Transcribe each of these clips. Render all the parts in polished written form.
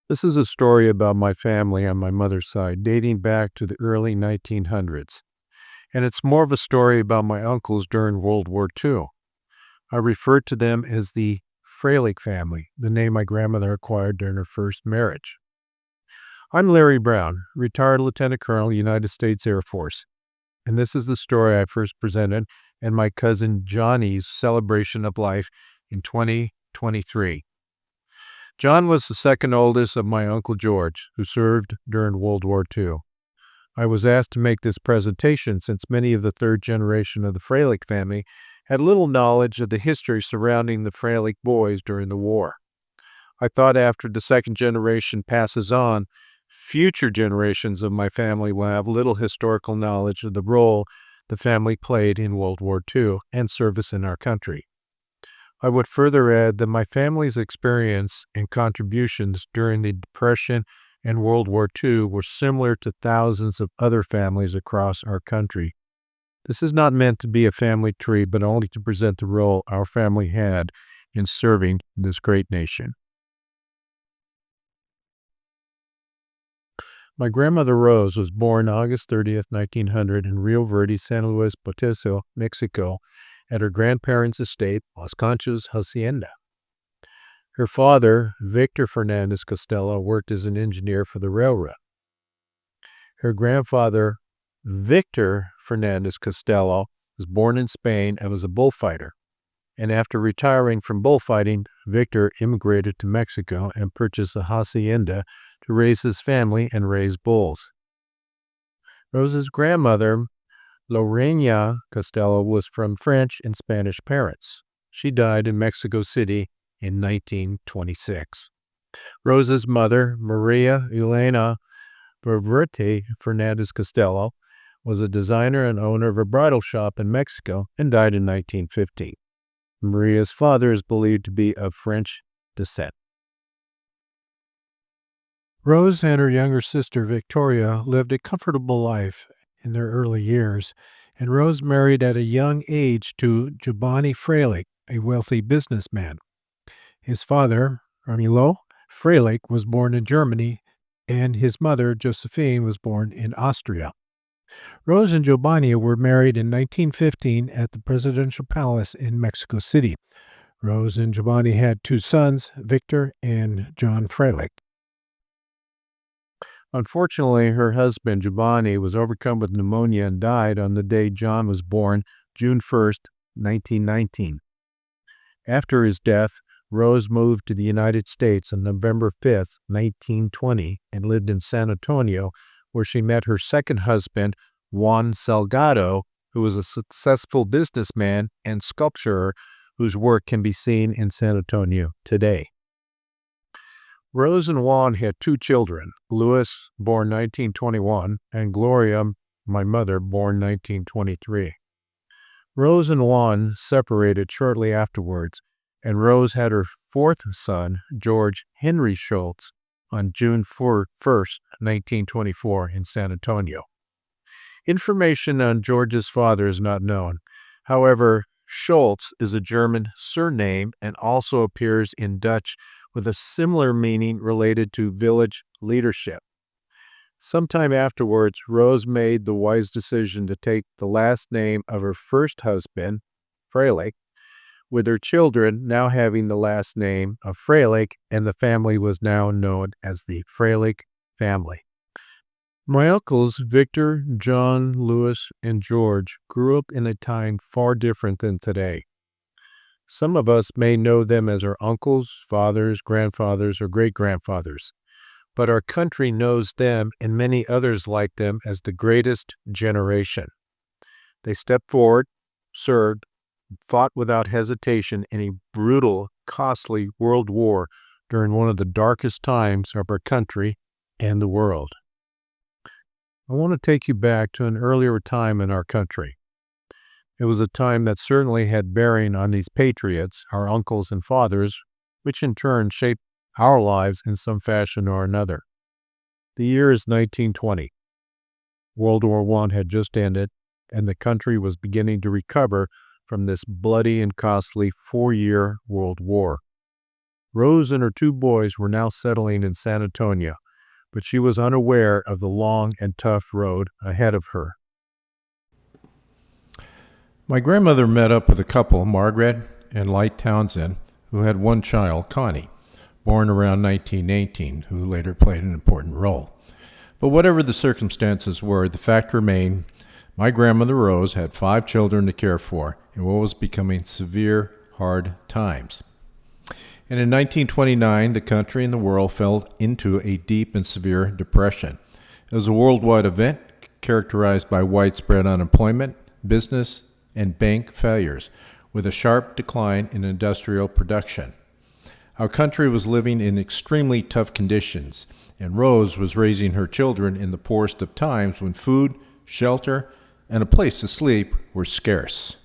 This is a story about my family on my mother's side, dating back to the early 1900s. And it's more of a story about my uncles during World War II. I refer to them as the Freilich family, the name my grandmother acquired during her first marriage. I'm Larry Brown, retired Lieutenant Colonel, United States Air Force. And this is the story I first presented in my cousin Johnny's celebration of life in 2023. John was the second oldest of my Uncle George, who served during World War II. I was asked to make this presentation since many of the third generation of the Freilich family had little knowledge of the history surrounding the Freilich boys during the war. I thought after the second generation passes on, future generations of my family will have little historical knowledge of the role the family played in World War II and service in our country. I would further add that my family's experience and contributions during the Depression and World War II were similar to thousands of other families across our country. This is not meant to be a family tree, but only to present the role our family had in serving this great nation. My grandmother Rose was born August 30th, 1900 in Rio Verde, San Luis Potosí, Mexico, at her grandparents' estate, Las Conchas Hacienda. Her father, Victor Fernandez Costello, worked as an engineer for the railroad. Her grandfather, Victor Fernandez Costello, was born in Spain and was a bullfighter. And after retiring from bullfighting, Victor immigrated to Mexico and purchased a hacienda to raise his family and raise bulls. Rose's grandmother, Lorena Costello, was from French and Spanish parents. She died in Mexico City in 1926. Rose's mother, Maria Elena Valverde Fernandez Costello, was a designer and owner of a bridal shop in Mexico and died in 1915. Maria's father is believed to be of French descent. Rose and her younger sister, Victoria, lived a comfortable life in their early years, and Rose married at a young age to Giovanni Freilich, a wealthy businessman. His father, Ramilo Freilich, was born in Germany, and his mother, Josephine, was born in Austria. Rose and Giovanni were married in 1915 at the Presidential Palace in Mexico City. Rose and Giovanni had two sons, Victor and John Freilich. Unfortunately, her husband, Giovanni, was overcome with pneumonia and died on the day John was born, June 1st, 1919. After his death, Rose moved to the United States on November 5th, 1920, and lived in San Antonio, where she met her second husband, Juan Salgado, who was a successful businessman and sculptor whose work can be seen in San Antonio today. Rose and Juan had two children, Louis, born 1921, and Gloria, my mother, born 1923. Rose and Juan separated shortly afterwards, and Rose had her fourth son, George Henry Schultz, on June 1st, 1924, in San Antonio. Information on George's father is not known. However, Schultz is a German surname and also appears in Dutch with a similar meaning related to village leadership. Sometime afterwards, Rose made the wise decision to take the last name of her first husband, Freilich, with her children now having the last name of Freilich, and the family was now known as the Freilich family. My uncles, Victor, John, Louis, and George, grew up in a time far different than today. Some of us may know them as our uncles, fathers, grandfathers, or great-grandfathers, but our country knows them and many others like them as the greatest generation. They stepped forward, served, fought without hesitation in a brutal, costly world war during one of the darkest times of our country and the world. I want to take you back to an earlier time in our country. It was a time that certainly had bearing on these patriots, our uncles and fathers, which in turn shaped our lives in some fashion or another. The year is 1920. World War I had just ended, and the country was beginning to recover from this bloody and costly 4-year world war. Rose and her two boys were now settling in San Antonio, but she was unaware of the long and tough road ahead of her. My grandmother met up with a couple, Margaret and Light Townsend, who had one child, Connie, born around 1918, who later played an important role. But whatever the circumstances were, the fact remained my grandmother Rose had 5 children to care for in what was becoming severe, hard times. And in 1929, the country and the world fell into a deep and severe depression. It was a worldwide event characterized by widespread unemployment, business, and bank failures, with a sharp decline in industrial production. Our country was living in extremely tough conditions, and Rose was raising her children in the poorest of times when food, shelter, and a place to sleep were scarce.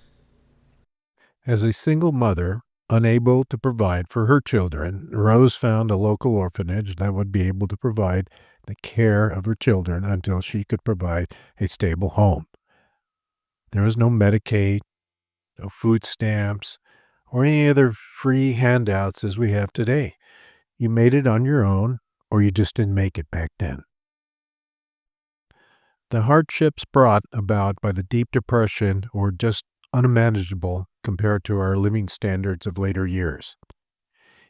As a single mother, unable to provide for her children, Rose found a local orphanage that would be able to provide the care of her children until she could provide a stable home. There was no Medicaid, no food stamps, or any other free handouts as we have today. You made it on your own, or you just didn't make it back then. The hardships brought about by the Deep Depression were just unmanageable compared to our living standards of later years.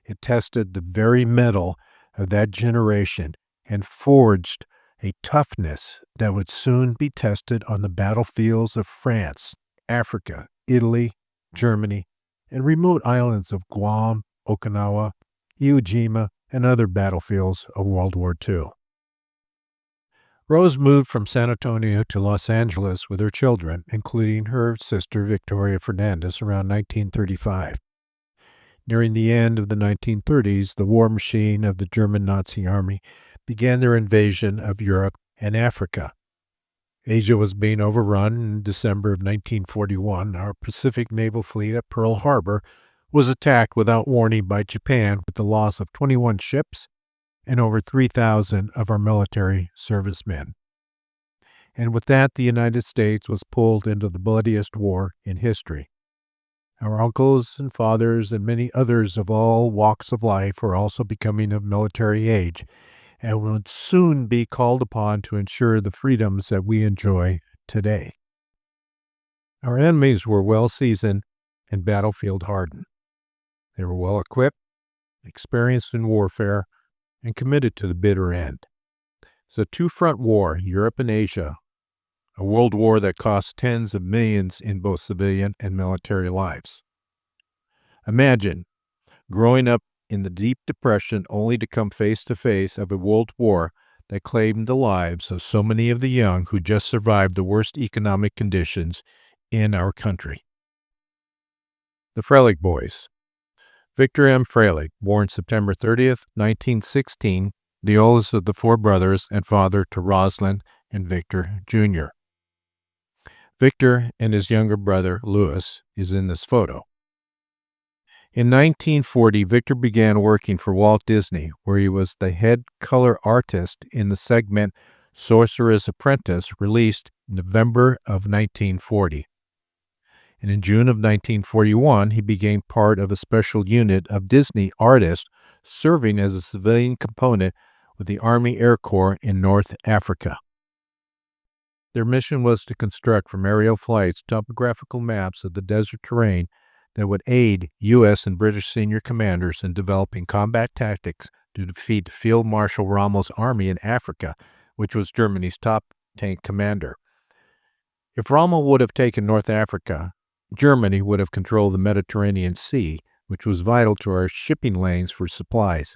It tested the very mettle of that generation and forged a toughness that would soon be tested on the battlefields of France, Africa, Italy, Germany, and remote islands of Guam, Okinawa, Iwo Jima, and other battlefields of World War II. Rose moved from San Antonio to Los Angeles with her children, including her sister Victoria Fernandez, around 1935. Nearing the end of the 1930s, the war machine of the German Nazi Army began their invasion of Europe and Africa. Asia was being overrun. In December of 1941, our Pacific Naval Fleet at Pearl Harbor was attacked without warning by Japan, with the loss of 21 ships and over 3,000 of our military servicemen. And with that, the United States was pulled into the bloodiest war in history. Our uncles and fathers and many others of all walks of life were also becoming of military age and would soon be called upon to ensure the freedoms that we enjoy today. Our enemies were well seasoned and battlefield hardened. They were well equipped, experienced in warfare, and committed to the bitter end. It's a two-front war, Europe and Asia, a world war that cost tens of millions in both civilian and military lives. Imagine growing up in the Deep Depression only to come face to face of a world war that claimed the lives of so many of the young who just survived the worst economic conditions in our country. The Freilich boys. Victor M. Freilich, born September 30th, 1916, the oldest of the 4 brothers and father to Rosalind and Victor Jr. Victor and his younger brother, Louis, is in this photo. In 1940, Victor began working for Walt Disney, where he was the head color artist in the segment Sorcerer's Apprentice, released in November of 1940. And in June of 1941, he became part of a special unit of Disney artists serving as a civilian component with the Army Air Corps in North Africa. Their mission was to construct from aerial flights topographical maps of the desert terrain that would aid U.S. and British senior commanders in developing combat tactics to defeat Field Marshal Rommel's army in Africa, which was Germany's top tank commander. If Rommel would have taken North Africa, Germany would have controlled the Mediterranean Sea, which was vital to our shipping lanes for supplies.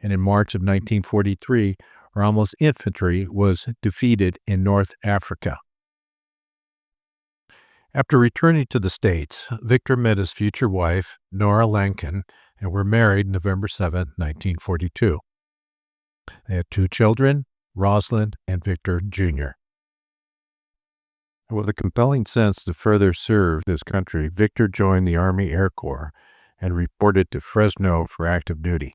And in March of 1943, Rommel's infantry was defeated in North Africa. After returning to the States, Victor met his future wife, Nora Lankin, and were married November 7, 1942. They had 2 children, Rosalind and Victor Jr. With a compelling sense to further serve his country, Victor joined the Army Air Corps and reported to Fresno for active duty.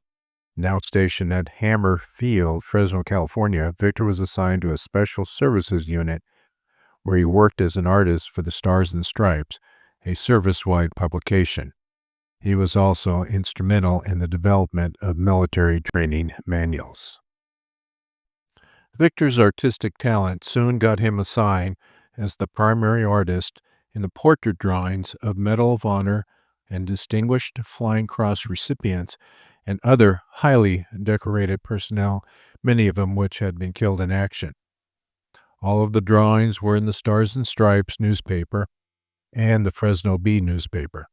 Now stationed at Hammer Field, Fresno, California, Victor was assigned to a special services unit where he worked as an artist for the Stars and Stripes, a service-wide publication. He was also instrumental in the development of military training manuals. Victor's artistic talent soon got him assigned as the primary artist in the portrait drawings of Medal of Honor and Distinguished Flying Cross recipients and other highly decorated personnel, many of them which had been killed in action. All of the drawings were in the Stars and Stripes newspaper and the Fresno Bee newspaper.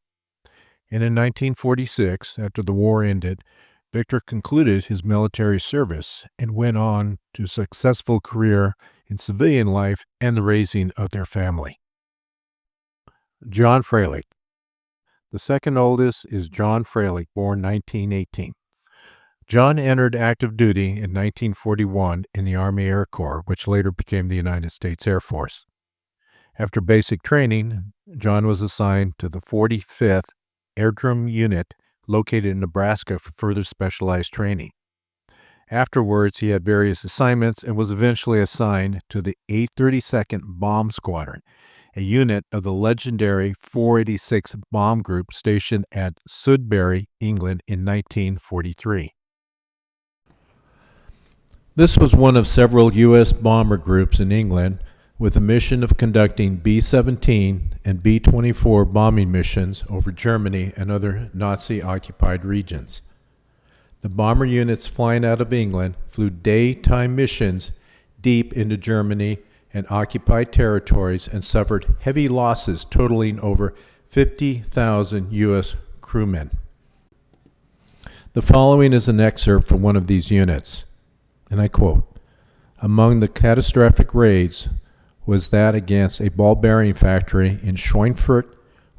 And in 1946, after the war ended, Victor concluded his military service and went on to a successful career in civilian life and the raising of their family. John Freilich. The second oldest is John Freilich, born 1918. John entered active duty in 1941 in the Army Air Corps, which later became the United States Air Force. After basic training, John was assigned to the 45th Aerodrome Unit located in Nebraska for further specialized training. Afterwards, he had various assignments and was eventually assigned to the 832nd Bomb Squadron, a unit of the legendary 486 Bomb Group stationed at Sudbury, England in 1943. This was one of several U.S. bomber groups in England with the mission of conducting B-17 and B-24 bombing missions over Germany and other Nazi-occupied regions. The bomber units flying out of England flew daytime missions deep into Germany and occupied territories and suffered heavy losses totaling over 50,000 U.S. crewmen. The following is an excerpt from one of these units, and I quote, "Among the catastrophic raids was that against a ball bearing factory in Schweinfurt,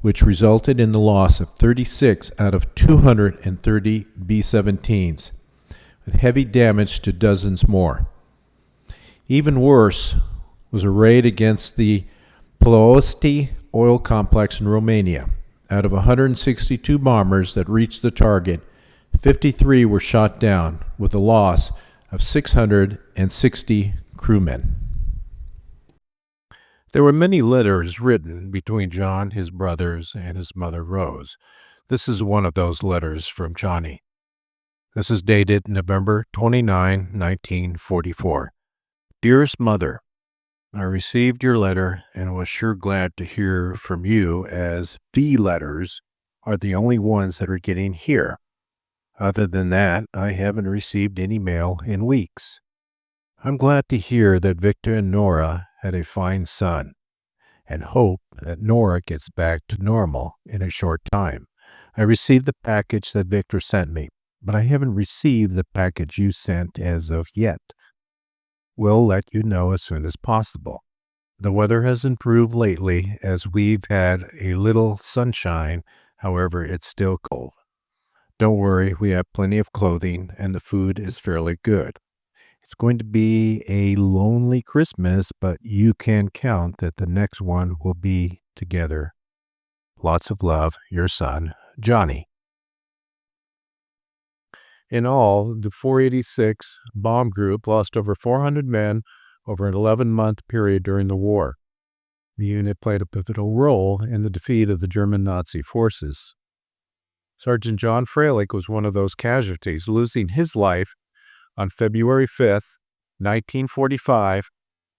which resulted in the loss of 36 out of 230 B-17s, with heavy damage to dozens more. Even worse was a raid against the Ploiești oil complex in Romania. Out of 162 bombers that reached the target, 53 were shot down, with a loss of 660 crewmen." There were many letters written between John, his brothers, and his mother Rose. This is one of those letters from Johnny. This is dated November 29, 1944. Dearest Mother, I received your letter and was sure glad to hear from you, as the letters are the only ones that are getting here. Other than that, I haven't received any mail in weeks. I'm glad to hear that Victor and Nora had a fine son, and hope that Nora gets back to normal in a short time. I received the package that Victor sent me, but I haven't received the package you sent as of yet. We'll let you know as soon as possible. The weather has improved lately as we've had a little sunshine, however, it's still cold. Don't worry, we have plenty of clothing and the food is fairly good. It's going to be a lonely Christmas, but you can count that the next one will be together. Lots of love, your son, Johnny. In all, the 486 bomb group lost over 400 men over an 11-month period during the war. The unit played a pivotal role in the defeat of the German Nazi forces. Sergeant John Freilich was one of those casualties, losing his life on February 5th, 1945,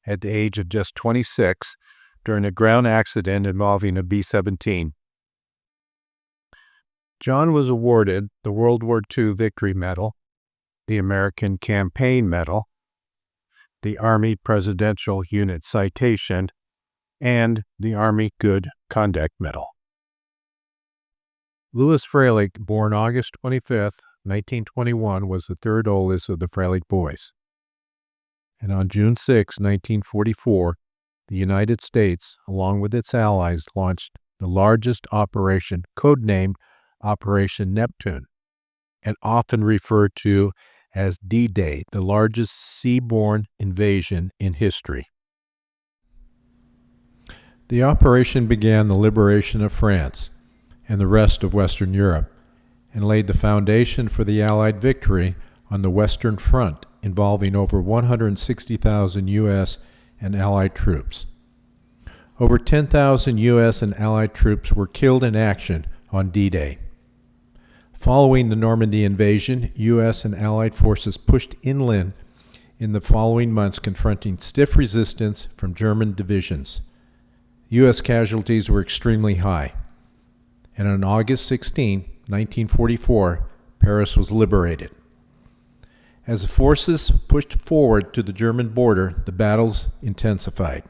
at the age of just 26, during a ground accident involving a B-17. John was awarded the World War II Victory Medal, the American Campaign Medal, the Army Presidential Unit Citation, and the Army Good Conduct Medal. Louis Freilich, born August 25th, 1921, was the third oldest of the Freilich boys. And on June 6, 1944, the United States, along with its allies, launched the largest operation, codenamed Operation Neptune, and often referred to as D-Day, the largest seaborne invasion in history. The operation began the liberation of France and the rest of Western Europe, and laid the foundation for the Allied victory on the Western Front, involving over 160,000 U.S. and Allied troops. Over 10,000 U.S. and Allied troops were killed in action on D-Day. Following the Normandy invasion, U.S. and Allied forces pushed inland in the following months, confronting stiff resistance from German divisions. U.S. casualties were extremely high, and on August 16, 1944, Paris was liberated. As the forces pushed forward to the German border, the battles intensified.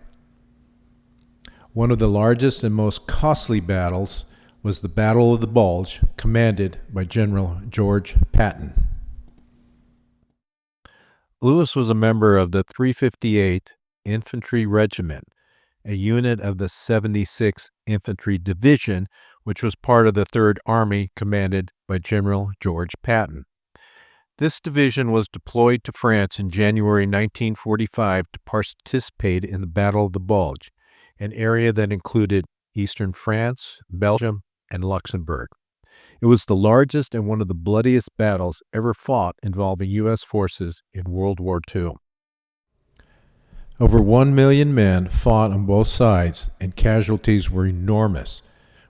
One of the largest and most costly battles was the Battle of the Bulge, commanded by General George Patton. Lewis was a member of the 358th Infantry Regiment, a unit of the 76th Infantry Division, which was part of the 3rd Army commanded by General George Patton. This division was deployed to France in January 1945 to participate in the Battle of the Bulge, an area that included eastern France, Belgium, and Luxembourg. It was the largest and one of the bloodiest battles ever fought involving U.S. forces in World War II. Over 1 million men fought on both sides, and casualties were enormous,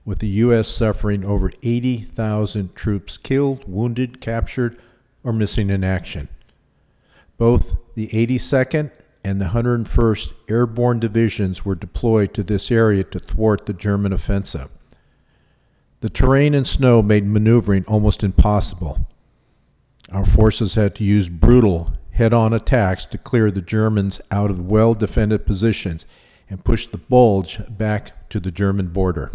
with the U.S. suffering over 80,000 troops killed, wounded, captured, or missing in action. Both the 82nd and the 101st Airborne Divisions were deployed to this area to thwart the German offensive. The terrain and snow made maneuvering almost impossible. Our forces had to use brutal head-on attacks to clear the Germans out of well-defended positions and push the Bulge back to the German border.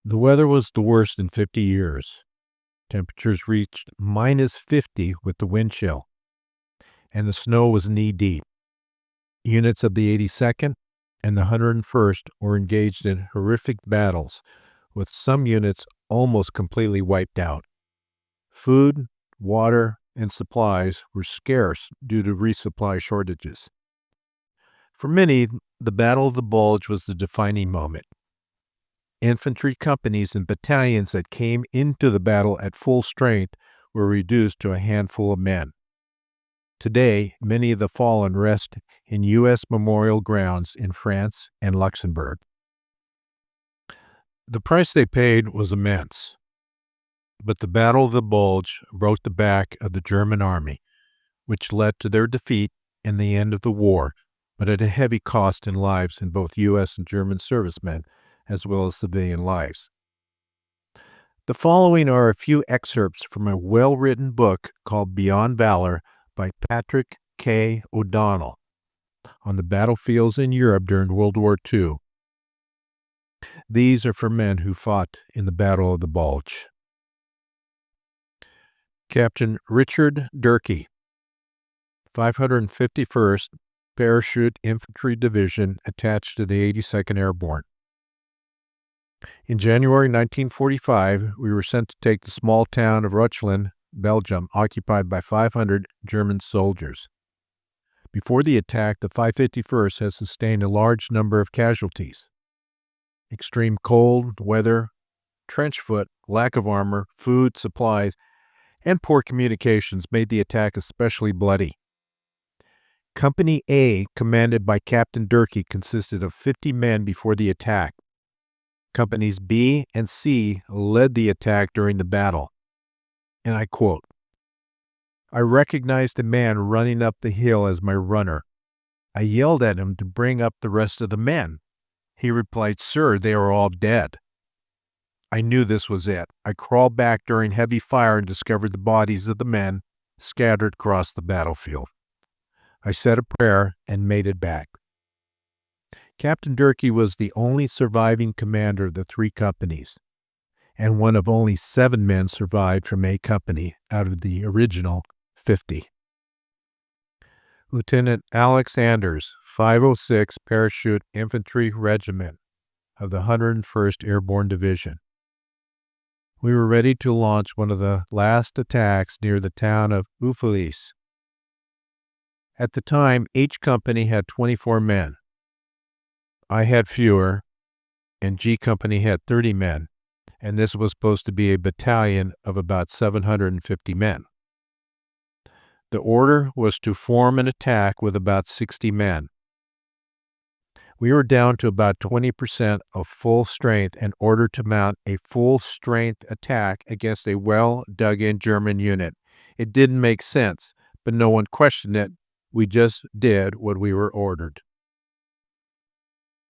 The weather was the worst in 50 years. Temperatures reached -50 with the wind chill, and the snow was knee-deep. Units of the 82nd and the 101st were engaged in horrific battles, with some units almost completely wiped out. Food, water, and supplies were scarce due to resupply shortages. For many, the Battle of the Bulge was the defining moment. Infantry companies and battalions that came into the battle at full strength were reduced to a handful of men. Today, many of the fallen rest in U.S. memorial grounds in France and Luxembourg. The price they paid was immense, but the Battle of the Bulge broke the back of the German army, which led to their defeat and the end of the war, but at a heavy cost in lives in both U.S. and German servicemen, as well as civilian lives. The following are a few excerpts from a well-written book called Beyond Valor by Patrick K. O'Donnell on the battlefields in Europe during World War II. These are for men who fought in the Battle of the Bulge. Captain Richard Durkee, 551st Parachute Infantry Division attached to the 82nd Airborne. In January 1945, we were sent to take the small town of Reuchlin, Belgium, occupied by 500 German soldiers. Before the attack, the 551st had sustained a large number of casualties. Extreme cold, weather, trench foot, lack of armor, food, supplies, and poor communications made the attack especially bloody. Company A, commanded by Captain Durkee, consisted of 50 men before the attack. Companies B and C led the attack during the battle. And I quote, "I recognized a man running up the hill as my runner. I yelled at him to bring up the rest of the men. He replied, 'Sir, they are all dead.' I knew this was it. I crawled back during heavy fire and discovered the bodies of the men scattered across the battlefield. I said a prayer and made it back." Captain Durkee was the only surviving commander of the 3 companies, and one of only 7 men survived from A Company out of the original 50. Lieutenant Alex Anders, 506 Parachute Infantry Regiment of the 101st Airborne Division. We were ready to launch one of the last attacks near the town of Ufalis. At the time, each company had 24 men. I had fewer, and G Company had 30 men, and this was supposed to be a battalion of about 750 men. The order was to form an attack with about 60 men. We were down to about 20% of full strength in order to mount a full-strength attack against a well-dug-in German unit. It didn't make sense, but no one questioned it. We just did what we were ordered.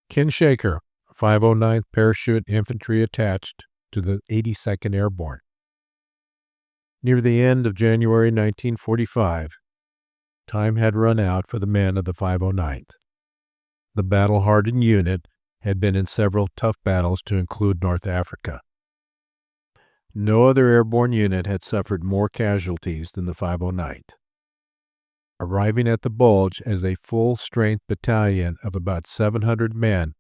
Ken Shaker, 509th Parachute Infantry attached to the 82nd Airborne. Near the end of January 1945, time had run out for the men of the 509th. The battle-hardened unit had been in several tough battles to include North Africa. No other airborne unit had suffered more casualties than the 509th. Arriving at the Bulge as a full-strength battalion of about 700 men,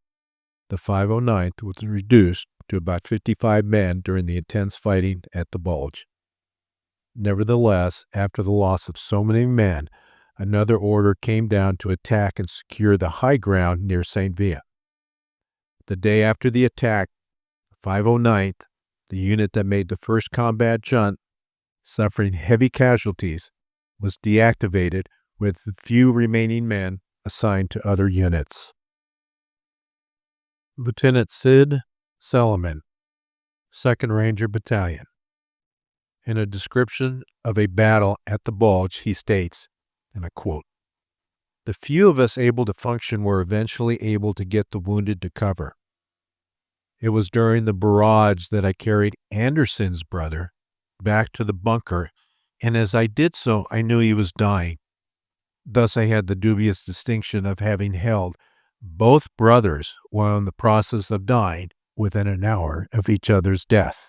the 509th was reduced to about 55 men during the intense fighting at the Bulge. Nevertheless, after the loss of so many men, another order came down to attack and secure the high ground near St. Via. The day after the attack, the 509th, the unit that made the first combat jaunt, suffering heavy casualties, was deactivated with the few remaining men assigned to other units. Lieutenant Sid Solomon, 2nd Ranger Battalion. In a description of a battle at the Bulge, he states, and I quote, "The few of us able to function were eventually able to get the wounded to cover. It was during the barrage that I carried Anderson's brother back to the bunker, and as I did so, I knew he was dying. Thus I had the dubious distinction of having held both brothers while in the process of dying within an hour of each other's death."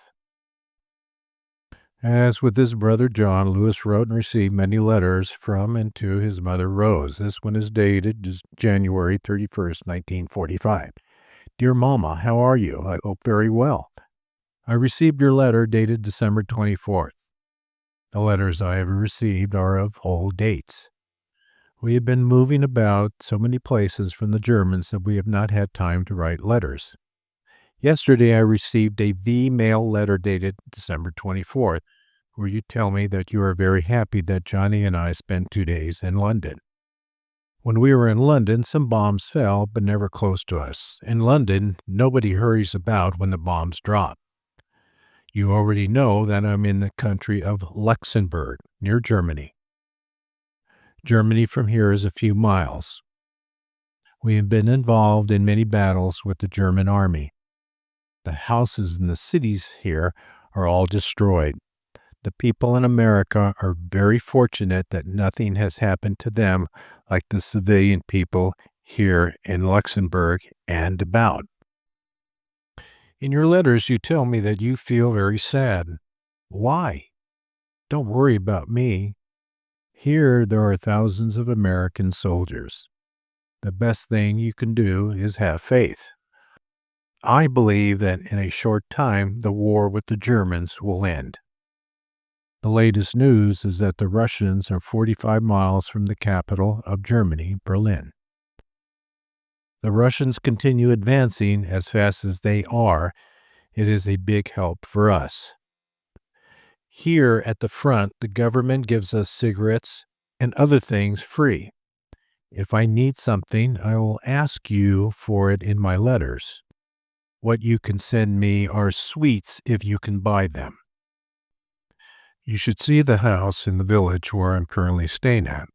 As with his brother John, Lewis wrote and received many letters from and to his mother Rose. This one is dated January 31st, 1945. "Dear Mama, how are you? I hope very well. I received your letter dated December 24th. The letters I have received are of old dates. We have been moving about so many places from the Germans that we have not had time to write letters. Yesterday I received a V-mail letter dated December 24th, where you tell me that you are very happy that Johnny and I spent 2 days in London. When we were in London, some bombs fell, but never close to us. In London, nobody hurries about when the bombs drop. You already know that I'm in the country of Luxembourg, near Germany. Germany from here is a few miles. We have been involved in many battles with the German army. The houses in the cities here are all destroyed. The people in America are very fortunate that nothing has happened to them like the civilian people here in Luxembourg and about. In your letters, you tell me that you feel very sad. Why? Don't worry about me. Here there are thousands of American soldiers. The best thing you can do is have faith. I believe that in a short time the war with the Germans will end. The latest news is that the Russians are 45 miles from the capital of Germany, Berlin. The Russians continue advancing as fast as they are. It is a big help for us. Here at the front, the government gives us cigarettes and other things free. If I need something, I will ask you for it in my letters. What you can send me are sweets if you can buy them. You should see the house in the village where I'm currently staying at.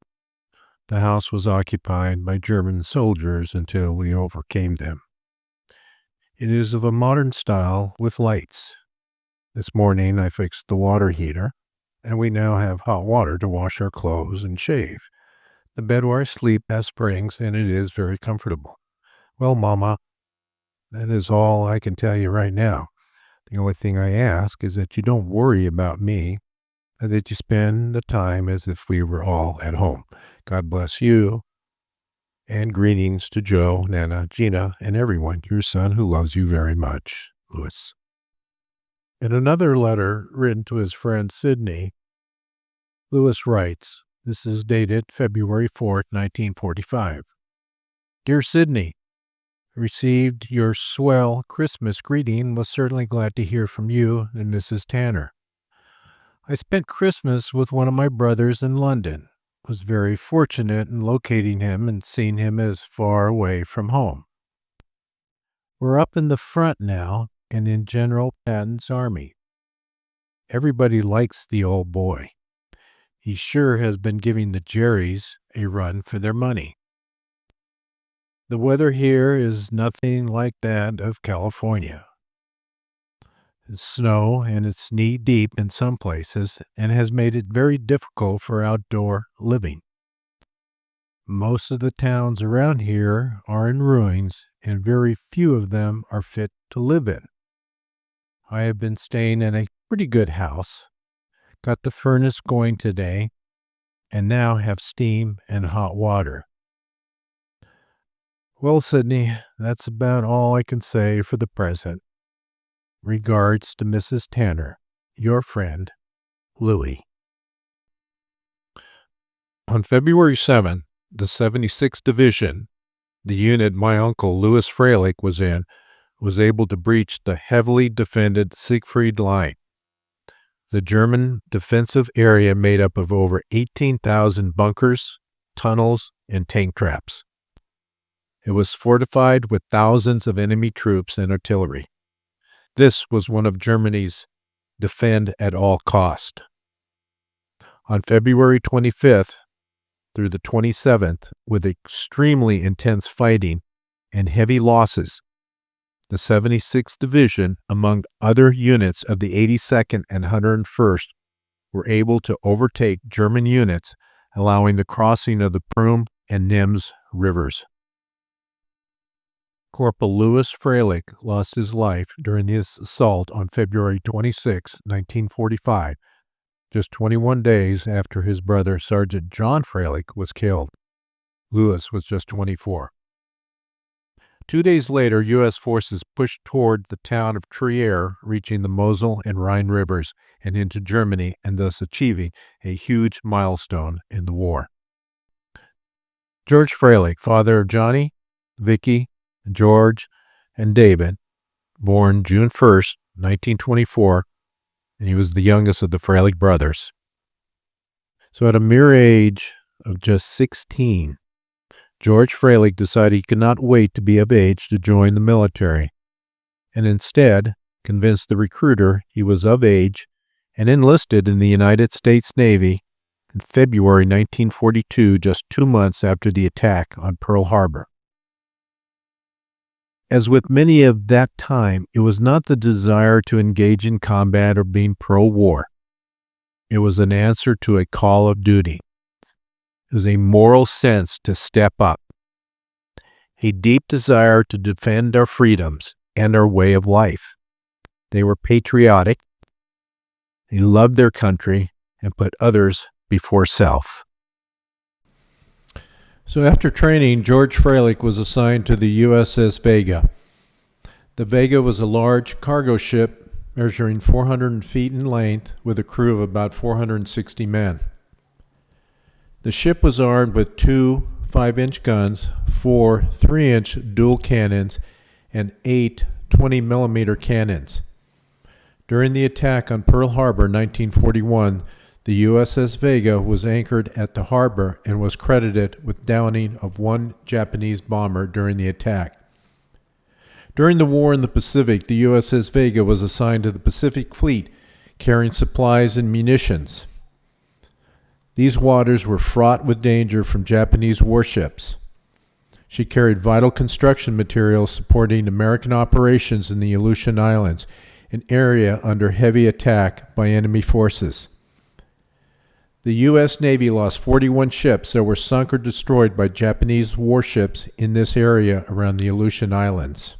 The house was occupied by German soldiers until we overcame them. It is of a modern style with lights. This morning I fixed the water heater, and we now have hot water to wash our clothes and shave. The bed where I sleep has springs, and it is very comfortable. Well, Mama, that is all I can tell you right now. The only thing I ask is that you don't worry about me, and that you spend the time as if we were all at home. God bless you, and greetings to Joe, Nana, Gina, and everyone, your son who loves you very much, Louis." In another letter written to his friend Sidney, Louis writes, this is dated February 4th, 1945. "Dear Sidney, received your swell Christmas greeting. Was certainly glad to hear from you and Mrs. Tanner. I spent Christmas with one of my brothers in London. Was very fortunate in locating him and seeing him as far away from home. We're up in the front now and in General Patton's army. Everybody likes the old boy. He sure has been giving the Jerrys a run for their money. The weather here is nothing like that of California. It's snow and it's knee-deep in some places and has made it very difficult for outdoor living. Most of the towns around here are in ruins and very few of them are fit to live in. I have been staying in a pretty good house, got the furnace going today, and now have steam and hot water. Well, Sydney, that's about all I can say for the present. Regards to Mrs. Tanner, your friend, Louis. On February 7th, the 76th Division, the unit my uncle Louis Freilich was in, was able to breach the heavily defended Siegfried Line. The German defensive area made up of over 18,000 bunkers, tunnels, and tank traps. It was fortified with thousands of enemy troops and artillery. This was one of Germany's defend at all cost. On February 25th through the 27th, with extremely intense fighting and heavy losses, the 76th Division, among other units of the 82nd and 101st, were able to overtake German units, allowing the crossing of the Prüm and Nems rivers. Corporal Louis Freilich lost his life during this assault on February 26, 1945, just 21 days after his brother Sergeant John Freilich was killed. Louis was just 24. 2 days later, U.S. forces pushed toward the town of Trier, reaching the Mosel and Rhine rivers and into Germany, and thus achieving a huge milestone in the war. George Freilich, father of Johnny, Vicky, George, and David, born June 1st, 1924, and he was the youngest of the Freilich brothers. So at a mere age of just 16, George Freilich decided he could not wait to be of age to join the military, and instead convinced the recruiter he was of age and enlisted in the United States Navy in February 1942, just 2 months after the attack on Pearl Harbor. As with many of that time, it was not the desire to engage in combat or being pro-war. It was an answer to a call of duty. It was a moral sense to step up, a deep desire to defend our freedoms and our way of life. They were patriotic, they loved their country, and put others before self. So after training, George Freilich was assigned to the USS Vega. The Vega was a large cargo ship measuring 400 feet in length with a crew of about 460 men. The ship was armed with 2 5-inch guns, 4 3-inch dual cannons, and 8 20-millimeter cannons. During the attack on Pearl Harbor in 1941, the USS Vega was anchored at the harbor and was credited with downing of 1 Japanese bomber during the attack. During the war in the Pacific, the USS Vega was assigned to the Pacific Fleet, carrying supplies and munitions. These waters were fraught with danger from Japanese warships. She carried vital construction materials supporting American operations in the Aleutian Islands, an area under heavy attack by enemy forces. The U.S. Navy lost 41 ships that were sunk or destroyed by Japanese warships in this area around the Aleutian Islands.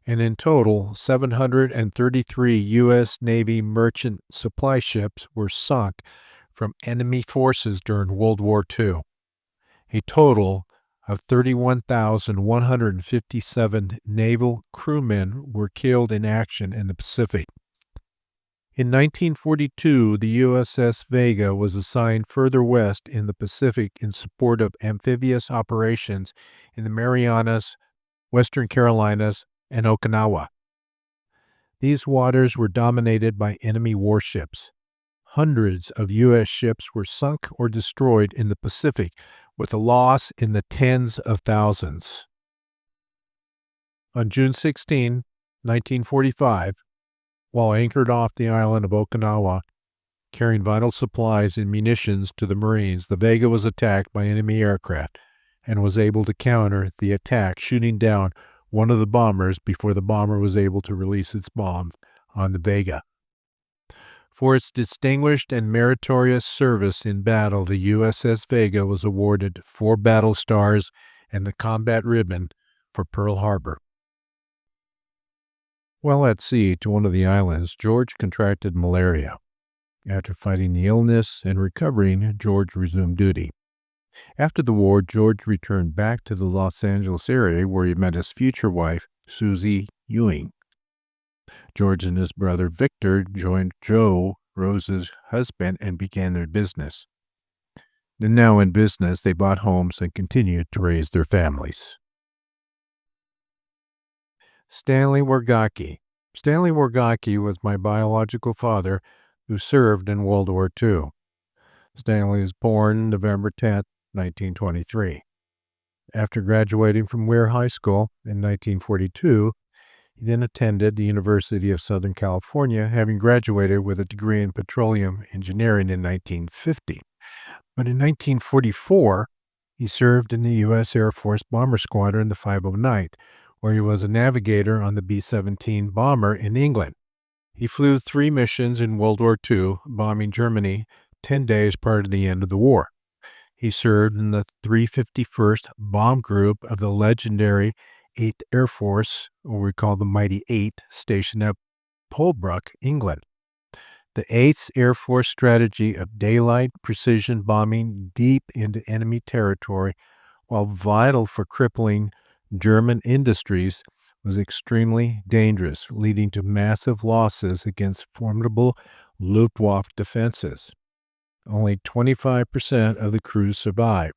And in total, 733 U.S. Navy merchant supply ships were sunk from enemy forces during World War II. A total of 31,157 naval crewmen were killed in action in the Pacific. In 1942, the USS Vega was assigned further west in the Pacific in support of amphibious operations in the Marianas, Western Carolinas, and Okinawa. These waters were dominated by enemy warships. Hundreds of U.S. ships were sunk or destroyed in the Pacific, with a loss in the tens of thousands. On June 16, 1945, while anchored off the island of Okinawa, carrying vital supplies and munitions to the Marines, the Vega was attacked by enemy aircraft and was able to counter the attack, shooting down one of the bombers before the bomber was able to release its bomb on the Vega. For its distinguished and meritorious service in battle, the USS Vega was awarded 4 battle stars and the Combat Ribbon for Pearl Harbor. While at sea to one of the islands, George contracted malaria. After fighting the illness and recovering, George resumed duty. After the war, George returned back to the Los Angeles area where he met his future wife, Susie Ewing. George and his brother Victor joined Joe, Rose's husband, and began their business. And now in business, they bought homes and continued to raise their families. Stanley Wargacki. Stanley Wargacki was my biological father who served in World War II. Stanley was born November 10, 1923. After graduating from Weir High School in 1942, he then attended the University of Southern California, having graduated with a degree in petroleum engineering in 1950. But in 1944, he served in the U.S. Air Force Bomber Squadron, the 509th, where he was a navigator on the B-17 bomber in England. He flew 3 missions in World War II, bombing Germany 10 days prior to the end of the war. He served in the 351st Bomb Group of the legendary 8th Air Force, or we call the Mighty Eight, stationed at Polbrook, England. The 8th Air Force strategy of daylight precision bombing deep into enemy territory, while vital for crippling German industries, was extremely dangerous, leading to massive losses against formidable Luftwaffe defenses. Only 25% of the crew survived.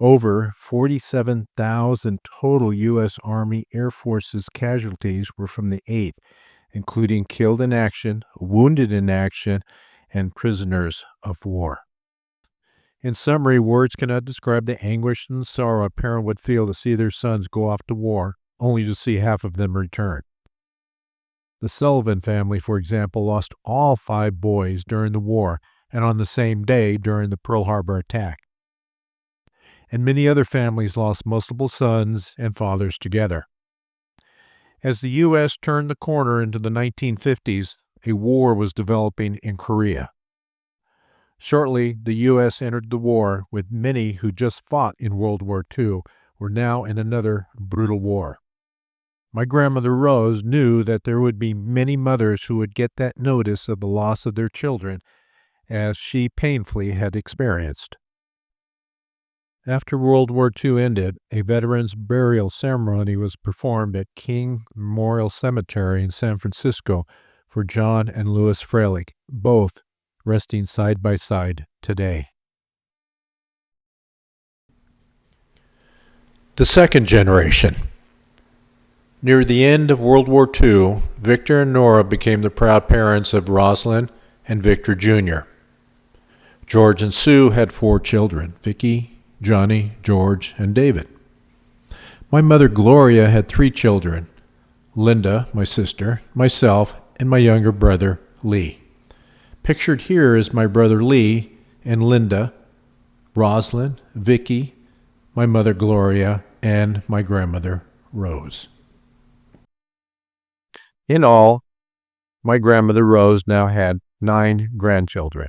Over 47,000 total U.S. Army Air Force's casualties were from the 8th, including killed in action, wounded in action, and prisoners of war. In summary, words cannot describe the anguish and sorrow a parent would feel to see their sons go off to war, only to see half of them return. The Sullivan family, for example, lost all 5 boys during the war and on the same day during the Pearl Harbor attack. And many other families lost multiple sons and fathers together. As the U.S. turned the corner into the 1950s, a war was developing in Korea. Shortly, the U.S. entered the war, with many who just fought in World War II were now in another brutal war. My grandmother Rose knew that there would be many mothers who would get that notice of the loss of their children, as she painfully had experienced. After World War II ended, a veterans' burial ceremony was performed at King Memorial Cemetery in San Francisco for John and Louis Freilich, both resting side by side today. The second generation. Near the end of World War II, Victor and Nora became the proud parents of Rosalind and Victor Jr. George and Sue had 4 children, Vicky, Johnny, George, and David. My mother Gloria had 3 children, Linda, my sister, myself, and my younger brother Lee. Pictured here is my brother Lee and Linda, Rosalind, Vicky, my mother Gloria, and my grandmother Rose. In all, my grandmother Rose now had 9 grandchildren.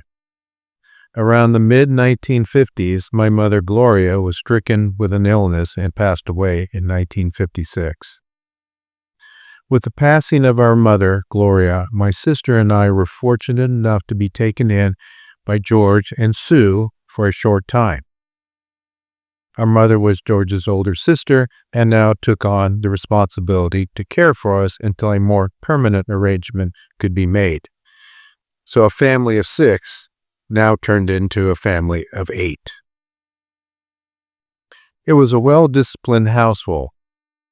Around the mid-1950s, my mother Gloria was stricken with an illness and passed away in 1956. With the passing of our mother, Gloria, my sister and I were fortunate enough to be taken in by George and Sue for a short time. Our mother was George's older sister and now took on the responsibility to care for us until a more permanent arrangement could be made. So a family of 6 now turned into a family of 8. It was a well-disciplined household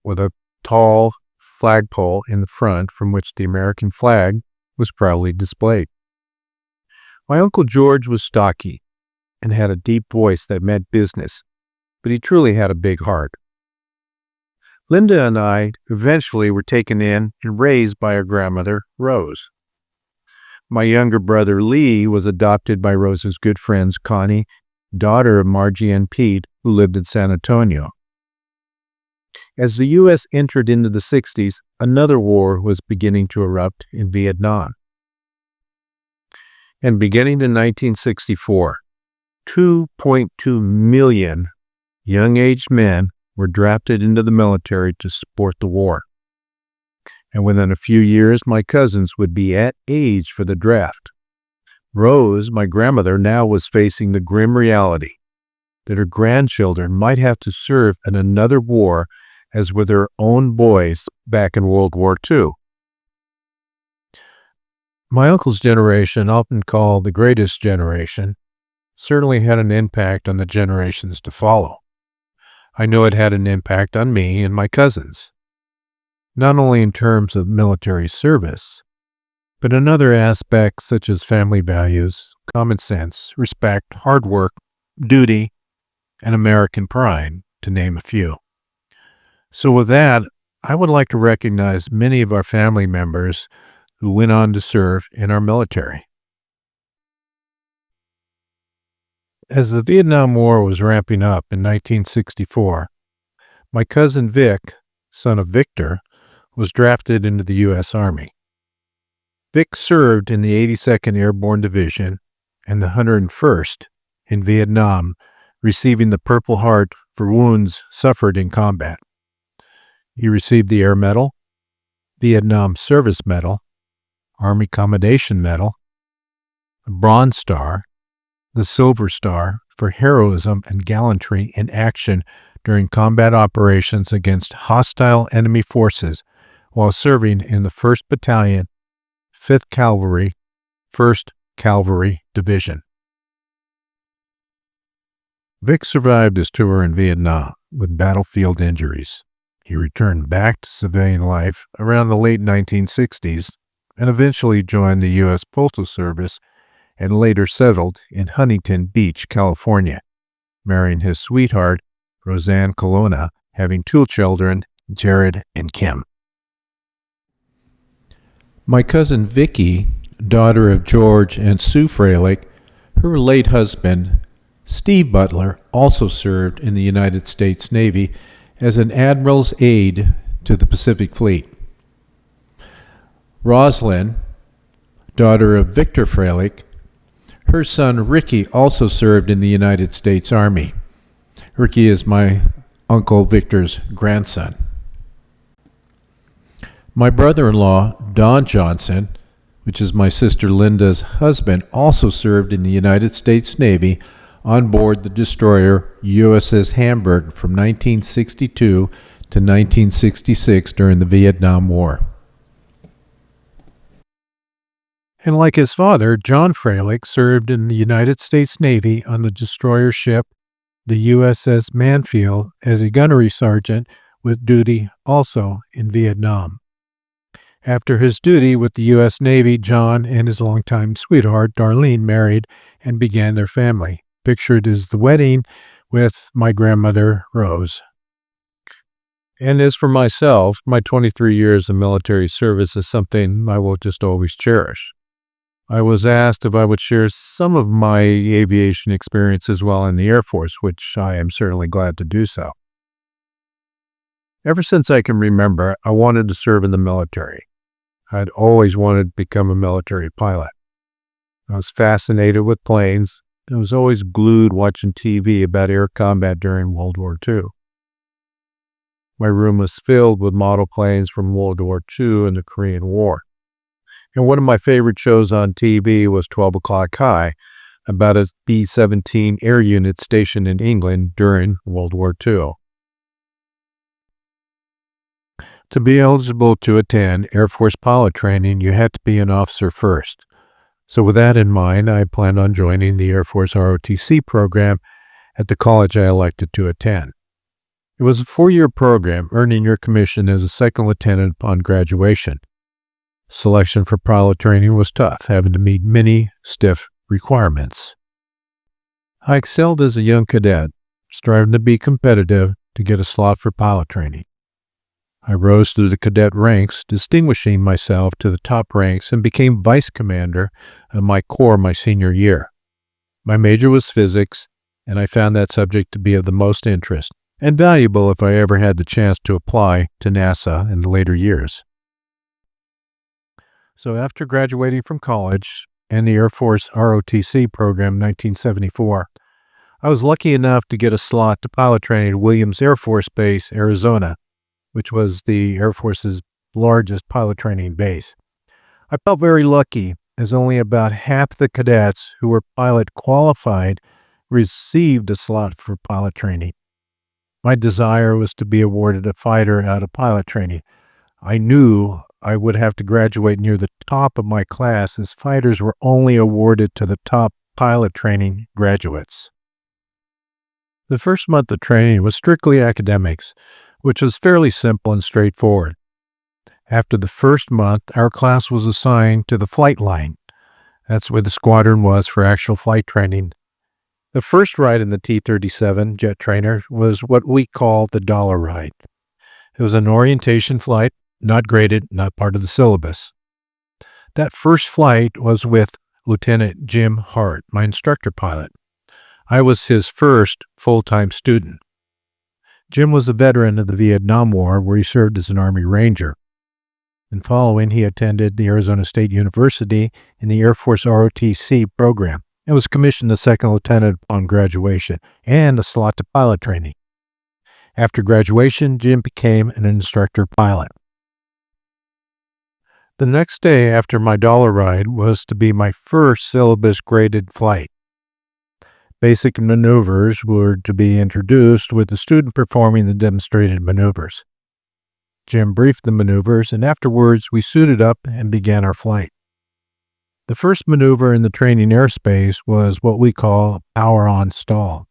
with a tall flagpole in the front from which the American flag was proudly displayed. My Uncle George was stocky and had a deep voice that meant business, but he truly had a big heart. Linda and I eventually were taken in and raised by our grandmother, Rose. My younger brother, Lee, was adopted by Rose's good friends, Connie, daughter of Margie and Pete, who lived in San Antonio. As the U.S. entered into the 60s, another war was beginning to erupt in Vietnam. And beginning in 1964, 2.2 million young-aged men were drafted into the military to support the war. And within a few years, my cousins would be at age for the draft. Rose, my grandmother, now was facing the grim reality that her grandchildren might have to serve in another war as with her own boys back in World War II. My uncle's generation, often called the greatest generation, certainly had an impact on the generations to follow. I know it had an impact on me and my cousins, not only in terms of military service, but in other aspects such as family values, common sense, respect, hard work, duty, and American pride, to name a few. So with that, I would like to recognize many of our family members who went on to serve in our military. As the Vietnam War was ramping up in 1964, my cousin Vic, son of Victor, was drafted into the U.S. Army. Vic served in the 82nd Airborne Division and the 101st in Vietnam, receiving the Purple Heart for wounds suffered in combat. He received the Air Medal, Vietnam Service Medal, Army Commendation Medal, the Bronze Star, the Silver Star for heroism and gallantry in action during combat operations against hostile enemy forces while serving in the 1st Battalion, 5th Cavalry, 1st Cavalry Division. Vic survived his tour in Vietnam with battlefield injuries. He returned back to civilian life around the late 1960s and eventually joined the U.S. Postal Service and later settled in Huntington Beach, California, marrying his sweetheart, Roseanne Colonna, having 2 children, Jared and Kim. My cousin Vicky, daughter of George and Sue Freilich, her late husband, Steve Butler, also served in the United States Navy as an admiral's aide to the Pacific Fleet. Rosalind, daughter of Victor Freilich, her son Ricky also served in the United States Army. Ricky is my Uncle Victor's grandson. My brother-in-law, Don Johnson, which is my sister Linda's husband, also served in the United States Navy on board the destroyer USS Hamburg from 1962 to 1966 during the Vietnam War. And like his father, John Freilich served in the United States Navy on the destroyer ship, the USS Mansfield, as a gunnery sergeant with duty also in Vietnam. After his duty with the U.S. Navy, John and his longtime sweetheart, Darlene, married and began their family. Pictured is the wedding with my grandmother, Rose. And as for myself, my 23 years of military service is something I will just always cherish. I was asked if I would share some of my aviation experiences while in the Air Force, which I am certainly glad to do so. Ever since I can remember, I wanted to serve in the military. I'd always wanted to become a military pilot. I was fascinated with planes. I was always glued watching TV about air combat during World War II. My room was filled with model planes from World War II and the Korean War. And one of my favorite shows on TV was 12 O'Clock High, about a B-17 air unit stationed in England during World War II. To be eligible to attend Air Force pilot training, you had to be an officer first. So with that in mind, I planned on joining the Air Force ROTC program at the college I elected to attend. It was a 4-year program, earning your commission as a second lieutenant upon graduation. Selection for pilot training was tough, having to meet many stiff requirements. I excelled as a young cadet, striving to be competitive to get a slot for pilot training. I rose through the cadet ranks, distinguishing myself to the top ranks, and became vice commander of my corps my senior year. My major was physics, and I found that subject to be of the most interest and valuable if I ever had the chance to apply to NASA in the later years. So after graduating from college and the Air Force ROTC program in 1974, I was lucky enough to get a slot to pilot training at Williams Air Force Base, Arizona, which was the Air Force's largest pilot training base. I felt very lucky, as only about half the cadets who were pilot qualified received a slot for pilot training. My desire was to be awarded a fighter out of pilot training. I knew I would have to graduate near the top of my class, as fighters were only awarded to the top pilot training graduates. The first month of training was strictly academics, which was fairly simple and straightforward. After the first month, our class was assigned to the flight line. That's where the squadron was for actual flight training. The first ride in the T-37 jet trainer was what we call the dollar ride. It was an orientation flight, not graded, not part of the syllabus. That first flight was with Lieutenant Jim Hart, my instructor pilot. I was his first full-time student. Jim was a veteran of the Vietnam War, where he served as an Army Ranger. And following, he attended the Arizona State University in the Air Force ROTC program and was commissioned a second lieutenant upon graduation and a slot to pilot training. After graduation, Jim became an instructor pilot. The next day after my dollar ride was to be my first syllabus-graded flight. Basic maneuvers were to be introduced with the student performing the demonstrated maneuvers. Jim briefed the maneuvers, and afterwards we suited up and began our flight. The first maneuver in the training airspace was what we call power on stall.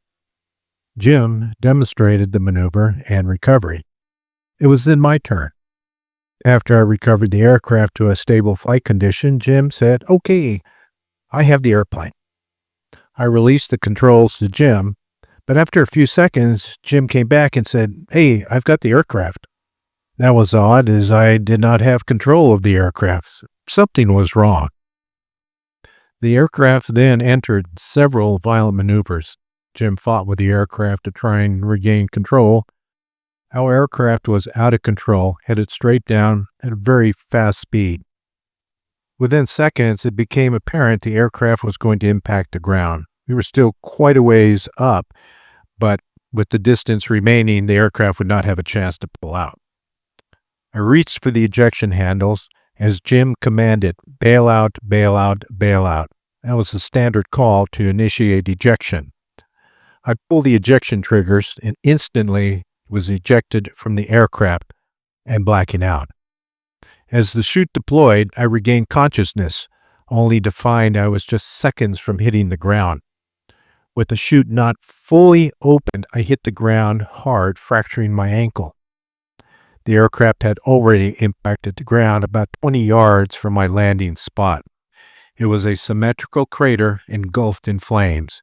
Jim demonstrated the maneuver and recovery. It was then my turn. After I recovered the aircraft to a stable flight condition, Jim said, "Okay, I have the airplane." I released the controls to Jim, but after a few seconds, Jim came back and said, "Hey, I've got the aircraft." That was odd, as I did not have control of the aircraft. Something was wrong. The aircraft then entered several violent maneuvers. Jim fought with the aircraft to try and regain control. Our aircraft was out of control, headed straight down at a very fast speed. Within seconds, it became apparent the aircraft was going to impact the ground. We were still quite a ways up, but with the distance remaining, the aircraft would not have a chance to pull out. I reached for the ejection handles as Jim commanded, "Bail out, bail out, bail out." That was the standard call to initiate ejection. I pulled the ejection triggers and instantly was ejected from the aircraft and blacking out. As the chute deployed, I regained consciousness, only to find I was just seconds from hitting the ground. With the chute not fully opened, I hit the ground hard, fracturing my ankle. The aircraft had already impacted the ground about 20 yards from my landing spot. It was a symmetrical crater engulfed in flames.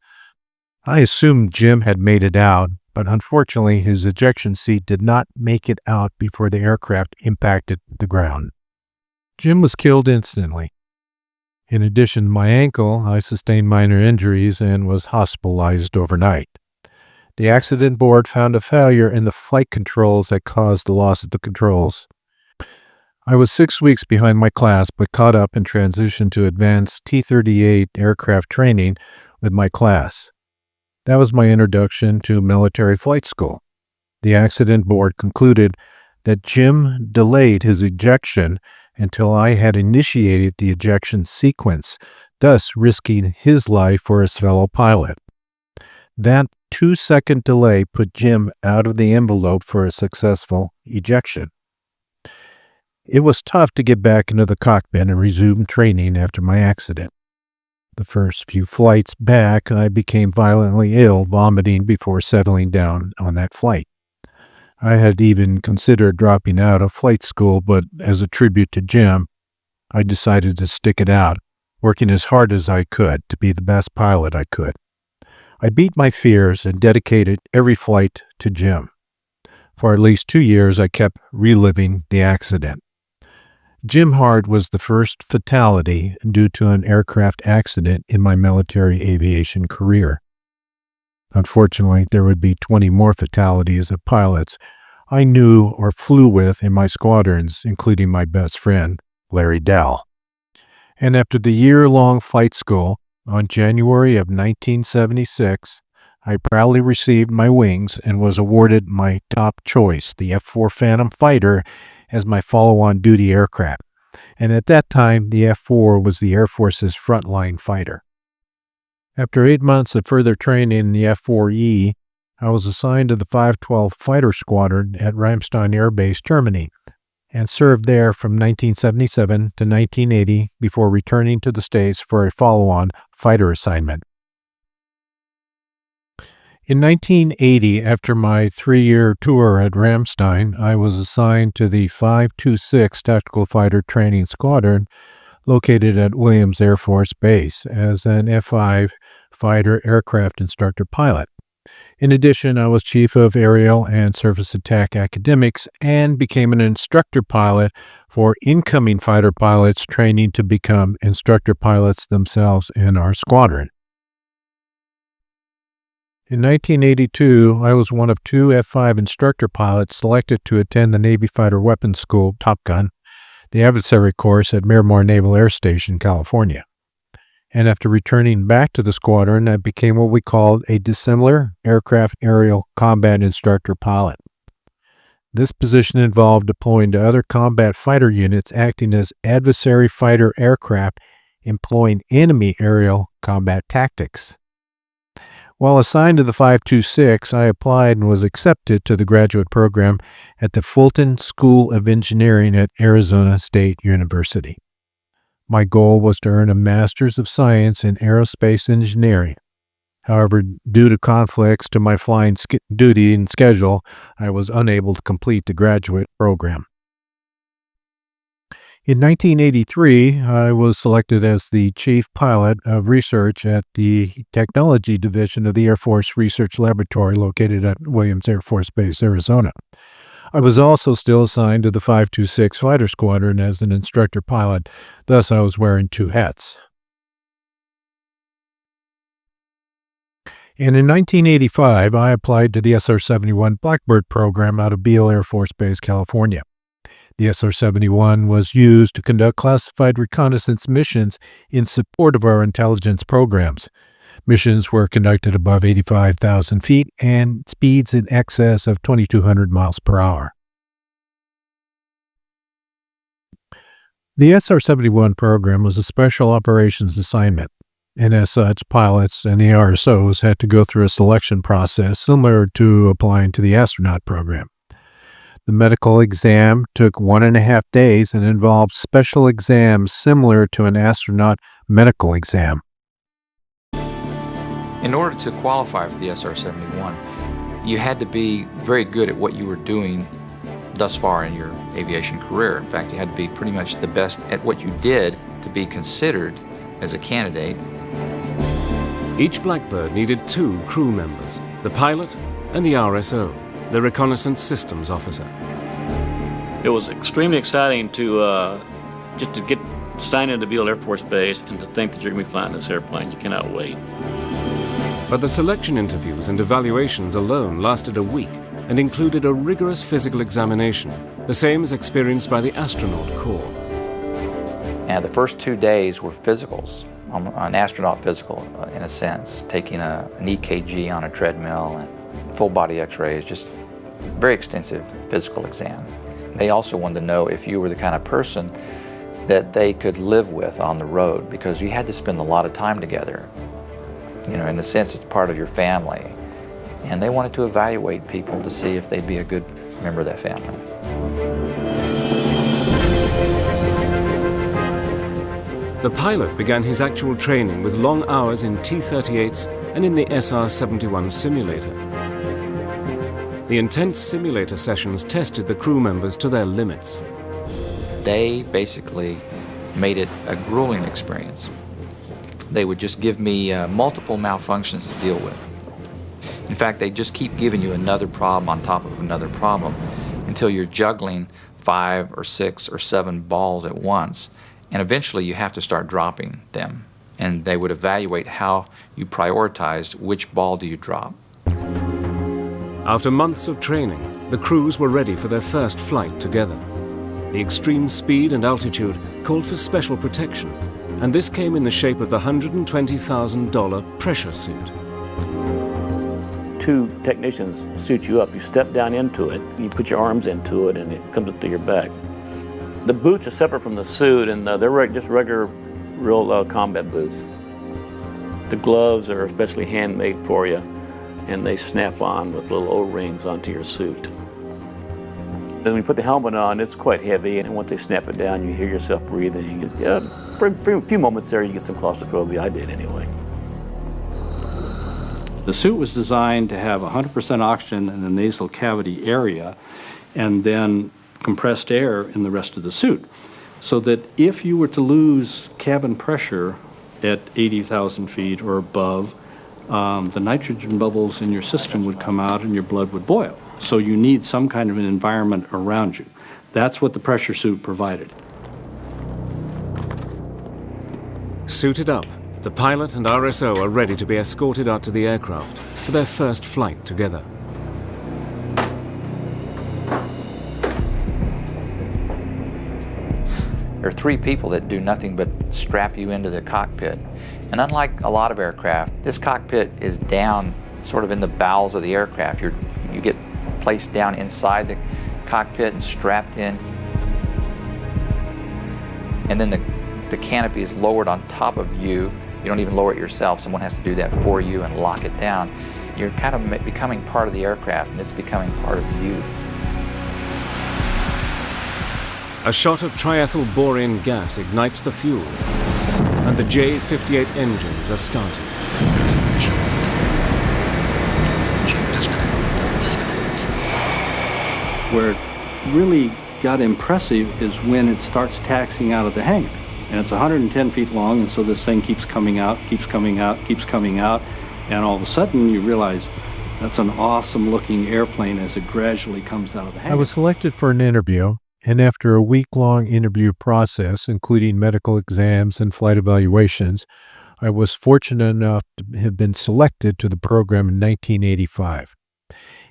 I assumed Jim had made it out, but unfortunately his ejection seat did not make it out before the aircraft impacted the ground. Jim was killed instantly. In addition to my ankle, I sustained minor injuries and was hospitalized overnight. The accident board found a failure in the flight controls that caused the loss of the controls. I was 6 weeks behind my class, but caught up and transitioned to advanced T-38 aircraft training with my class. That was my introduction to military flight school. The accident board concluded that Jim delayed his ejection until I had initiated the ejection sequence, thus risking his life for his fellow pilot. That 2-second delay put Jim out of the envelope for a successful ejection. It was tough to get back into the cockpit and resume training after my accident. The first few flights back, I became violently ill, vomiting before settling down on that flight. I had even considered dropping out of flight school, but as a tribute to Jim, I decided to stick it out, working as hard as I could to be the best pilot I could. I beat my fears and dedicated every flight to Jim. For at least 2 years, I kept reliving the accident. Jim Hart was the first fatality due to an aircraft accident in my military aviation career. Unfortunately, there would be 20 more fatalities of pilots I knew or flew with in my squadrons, including my best friend, Larry Dell. And after the year-long flight school, on January of 1976, I proudly received my wings and was awarded my top choice, the F-4 Phantom Fighter, as my follow-on duty aircraft. And at that time, the F-4 was the Air Force's frontline fighter. After 8 months of further training in the F-4E, I was assigned to the 512 Fighter Squadron at Ramstein Air Base, Germany, and served there from 1977 to 1980 before returning to the States for a follow-on fighter assignment. In 1980, after my 3-year tour at Ramstein, I was assigned to the 526 Tactical Fighter Training Squadron located at Williams Air Force Base as an F-5 fighter aircraft instructor pilot. In addition, I was chief of aerial and surface attack academics and became an instructor pilot for incoming fighter pilots training to become instructor pilots themselves in our squadron. In 1982, I was one of 2 F-5 instructor pilots selected to attend the Navy Fighter Weapons School, Top Gun, the adversary course at Miramar Naval Air Station, California. And after returning back to the squadron, I became what we called a dissimilar aircraft aerial combat instructor pilot. This position involved deploying to other combat fighter units acting as adversary fighter aircraft employing enemy aerial combat tactics. While assigned to the 526, I applied and was accepted to the graduate program at the Fulton School of Engineering at Arizona State University. My goal was to earn a Master's of Science in Aerospace Engineering. However, due to conflicts to my flying duty and schedule, I was unable to complete the graduate program. In 1983, I was selected as the chief pilot of research at the Technology Division of the Air Force Research Laboratory located at Williams Air Force Base, Arizona. I was also still assigned to the 526 Fighter Squadron as an instructor pilot, thus I was wearing 2 hats. And in 1985, I applied to the SR-71 Blackbird program out of Beale Air Force Base, California. The SR-71 was used to conduct classified reconnaissance missions in support of our intelligence programs. Missions were conducted above 85,000 feet and speeds in excess of 2,200 miles per hour. The SR-71 program was a special operations assignment, and as such, pilots and the RSOs had to go through a selection process similar to applying to the astronaut program. The medical exam took 1.5 days and involved special exams similar to an astronaut medical exam. In order to qualify for the SR-71, you had to be very good at what you were doing thus far in your aviation career. In fact, you had to be pretty much the best at what you did to be considered as a candidate. Each Blackbird needed 2 crew members, the pilot and the RSO, the Reconnaissance Systems Officer. It was extremely exciting to just to get signed into Beale Air Force Base and to think that you're going to be flying this airplane. You cannot wait. But the selection interviews and evaluations alone lasted a week and included a rigorous physical examination, the same as experienced by the astronaut corps. And the first 2 days were physicals, an astronaut physical in a sense, taking an EKG on a treadmill and full body x-rays, just very extensive physical exam. They also wanted to know if you were the kind of person that they could live with on the road, because you had to spend a lot of time together. You know, in a sense, it's part of your family. And they wanted to evaluate people to see if they'd be a good member of that family. The pilot began his actual training with long hours in T-38s and in the SR-71 simulator. The intense simulator sessions tested the crew members to their limits. They basically made it a grueling experience. They would just give me multiple malfunctions to deal with. In fact, they just keep giving you another problem on top of another problem until you're juggling 5 or 6 or 7 balls at once, and eventually you have to start dropping them. And they would evaluate how you prioritized which ball do you drop. After months of training, the crews were ready for their first flight together. The extreme speed and altitude called for special protection, and this came in the shape of the $120,000 pressure suit. 2 technicians suit you up. You step down into it, you put your arms into it, and it comes up to your back. The boots are separate from the suit, and they're just regular, real combat boots. The gloves are especially handmade for you, and they snap on with little O-rings onto your suit. Then when you put the helmet on, it's quite heavy, and once they snap it down, you hear yourself breathing. For a few moments there, you get some claustrophobia. I did anyway. The suit was designed to have 100% oxygen in the nasal cavity area and then compressed air in the rest of the suit, so that if you were to lose cabin pressure at 80,000 feet or above, the nitrogen bubbles in your system would come out and your blood would boil. So you need some kind of an environment around you. That's what the pressure suit provided. Suited up, the pilot and RSO are ready to be escorted out to the aircraft for their first flight together. There are 3 people that do nothing but strap you into the cockpit. And unlike a lot of aircraft, this cockpit is down sort of in the bowels of the aircraft. You get placed down inside the cockpit and strapped in. And then the canopy is lowered on top of you. You don't even lower it yourself. Someone has to do that for you and lock it down. You're kind of becoming part of the aircraft, and it's becoming part of you. A shot of triethylborane gas ignites the fuel, and the J-58 engines are started. Where it really got impressive is when it starts taxiing out of the hangar. And it's 110 feet long, and so this thing keeps coming out, keeps coming out, keeps coming out, and all of a sudden you realize that's an awesome looking airplane as it gradually comes out of the hangar. I was selected for an interview, and after a week-long interview process, including medical exams and flight evaluations, I was fortunate enough to have been selected to the program in 1985.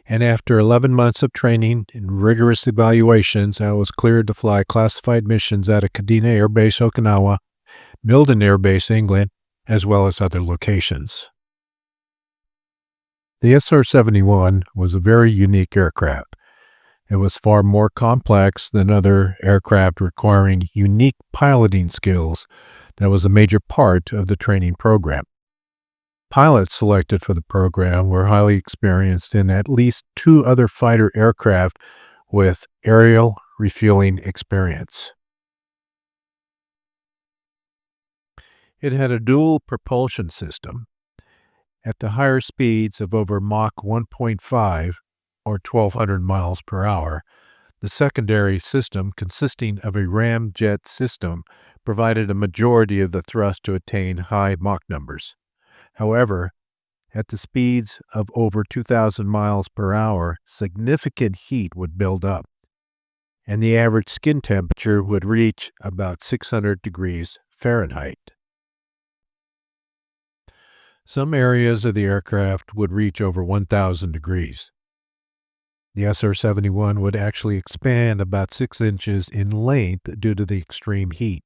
And after 11 months of training and rigorous evaluations, I was cleared to fly classified missions out of Kadena Air Base, Okinawa, Milden Air Base, England, as well as other locations. The SR-71 was a very unique aircraft. It was far more complex than other aircraft requiring unique piloting skills that was a major part of the training program. Pilots selected for the program were highly experienced in at least 2 other fighter aircraft with aerial refueling experience. It had a dual propulsion system. At the higher speeds of over Mach 1.5 or 1,200 miles per hour, the secondary system, consisting of a ramjet system, provided a majority of the thrust to attain high Mach numbers. However, at the speeds of over 2,000 miles per hour, significant heat would build up, and the average skin temperature would reach about 600 degrees Fahrenheit. Some areas of the aircraft would reach over 1,000 degrees. The SR-71 would actually expand about 6 inches in length due to the extreme heat.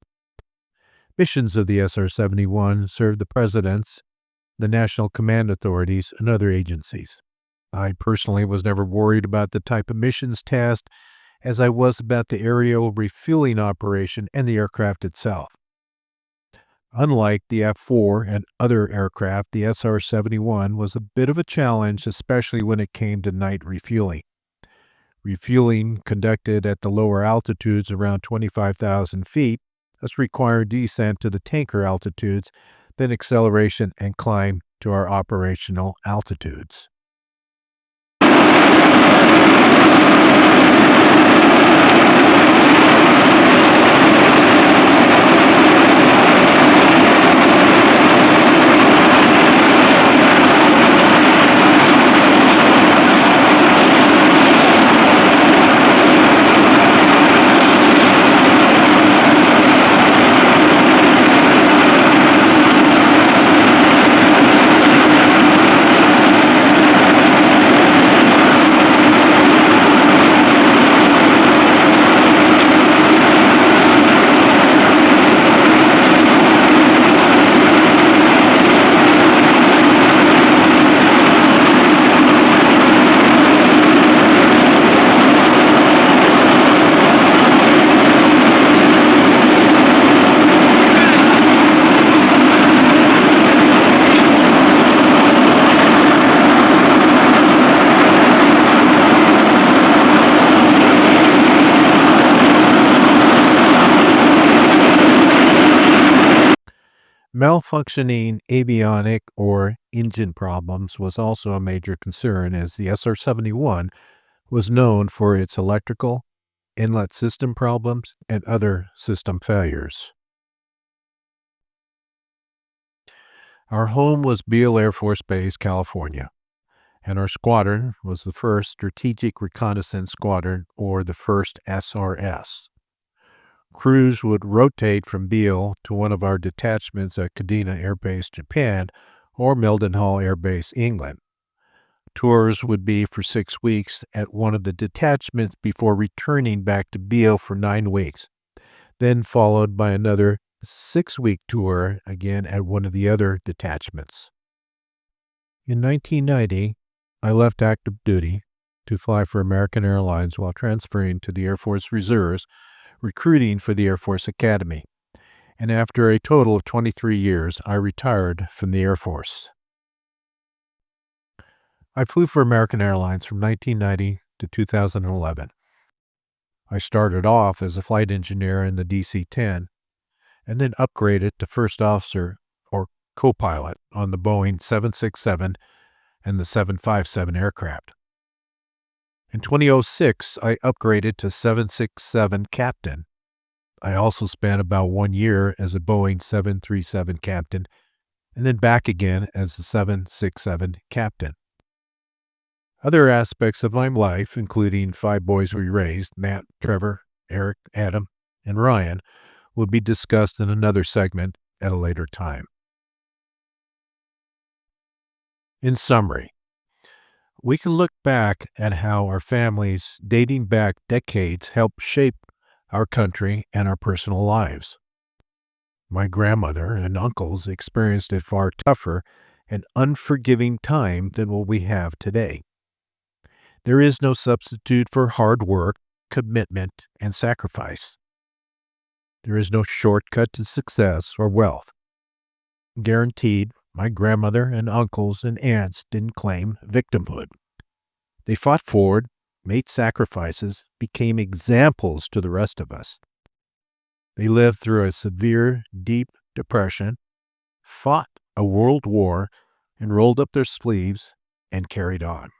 Missions of the SR-71 served the presidents, the National Command Authorities, and other agencies. I personally was never worried about the type of missions tasked as I was about the aerial refueling operation and the aircraft itself. Unlike the F-4 and other aircraft, the SR-71 was a bit of a challenge, especially when it came to night refueling. Refueling conducted at the lower altitudes around 25,000 feet, thus required descent to the tanker altitudes, then acceleration and climb to our operational altitudes. Malfunctioning avionic or engine problems was also a major concern, as the SR-71 was known for its electrical, inlet system problems, and other system failures. Our home was Beale Air Force Base, California, and our squadron was the 1st Strategic Reconnaissance Squadron, or the 1st SRS. Crews would rotate from Beale to one of our detachments at Kadena Air Base, Japan, or Mildenhall Air Base, England. Tours would be for 6 weeks at one of the detachments before returning back to Beale for 9 weeks, then followed by another 6-week tour again at one of the other detachments. In 1990, I left active duty to fly for American Airlines while transferring to the Air Force Reserves, recruiting for the Air Force Academy. And after a total of 23 years, I retired from the Air Force. I flew for American Airlines from 1990 to 2011. I started off as a flight engineer in the DC-10 and then upgraded to first officer or co-pilot on the Boeing 767 and the 757 aircraft. In 2006, I upgraded to 767 captain. I also spent about 1 year as a Boeing 737 captain and then back again as a 767 captain. Other aspects of my life, including 5 boys we raised, Matt, Trevor, Eric, Adam, and Ryan, will be discussed in another segment at a later time. In summary, we can look back at how our families, dating back decades, helped shape our country and our personal lives. My grandmother and uncles experienced a far tougher and unforgiving time than what we have today. There is no substitute for hard work, commitment, and sacrifice. There is no shortcut to success or wealth. Guaranteed, my grandmother and uncles and aunts didn't claim victimhood. They fought forward, made sacrifices, became examples to the rest of us. They lived through a severe, deep depression, fought a world war, and rolled up their sleeves and carried on.